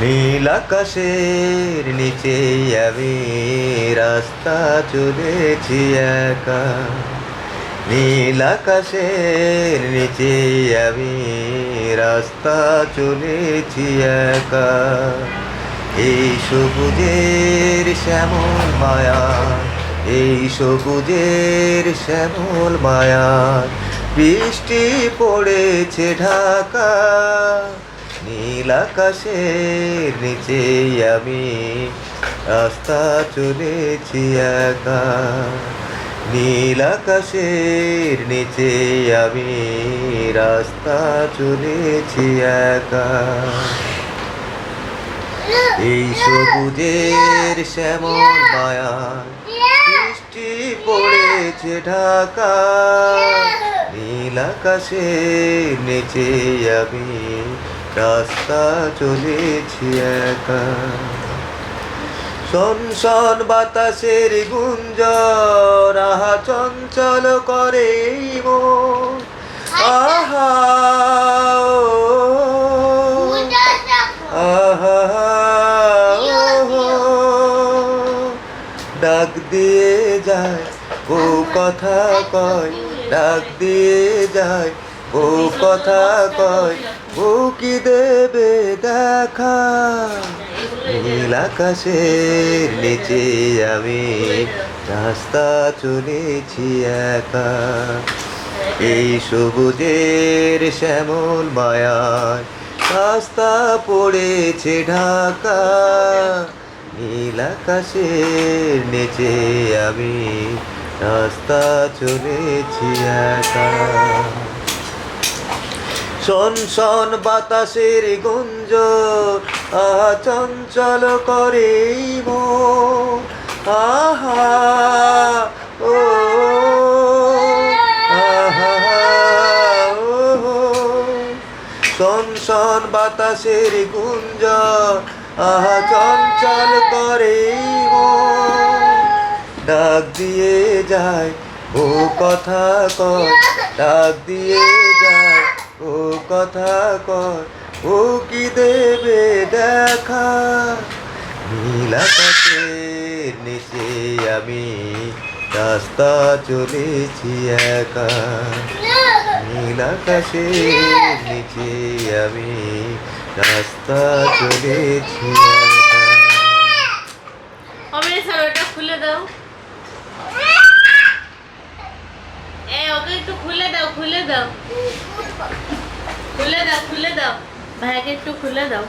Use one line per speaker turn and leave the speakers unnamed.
নীল আকাশের নিচে আমি রাস্তা চলেছি একা। নীল আকাশের নিচে আমি রাস্তা চলেছি একা। এই সবুজের শ্যামল মায়া, এই সবুজের শ্যামল মায়া, বৃষ্টি পড়েছে ঢাকা। নীল আকাশের নিচে আমি রাস্তা চলেছি একা। নীল আকাশের নিচে আমি রাস্তা চলেছি একা। এই সবুজের শ্যামল মায়া, বৃষ্টি পড়েছে ঢাকা। নীল আকাশের নিচে আমি রাস্তা চলেছি একা। শনশন বাতাসের গুঞ্জন আহা চঞ্চল করে মন। আহা আহা ডাক দিয়ে যায় ও কথা কয়, ডাক দিয়ে যায় ও কথা কয়, ও কি দেবে দেখা। নীল আকাশের নিচে আমি রাস্তা চলেছি একা। এই সবুজের শ্যামল মায়ায় রাস্তা পড়েছে ঢাকা। নীল আকাশের নিচে আমি রাস্তা চলেছি একা। শনশন বাতাসের গুঞ্জন আহা চঞ্চল করে মন। আহা ও আহা ও শনশন বাতাসের গুঞ্জন আহা চঞ্চল করে মন। ডাক দিয়ে যায় ও কথা কয়, ডাক দিয়ে যায় ও কথা কয়, ও কি দেবে দেখা। নীল আকাশের নিচে আমি রাস্তা চলেছি একা। নীল আকাশের নিচে আমি রাস্তা চলেছি একা।
ওটা খুলে দাও, ওকে একটু খুলে দাও, খুলে দাও, খুলে দাও, খুলে দাও, ভাইকে একটু খুলে দাও।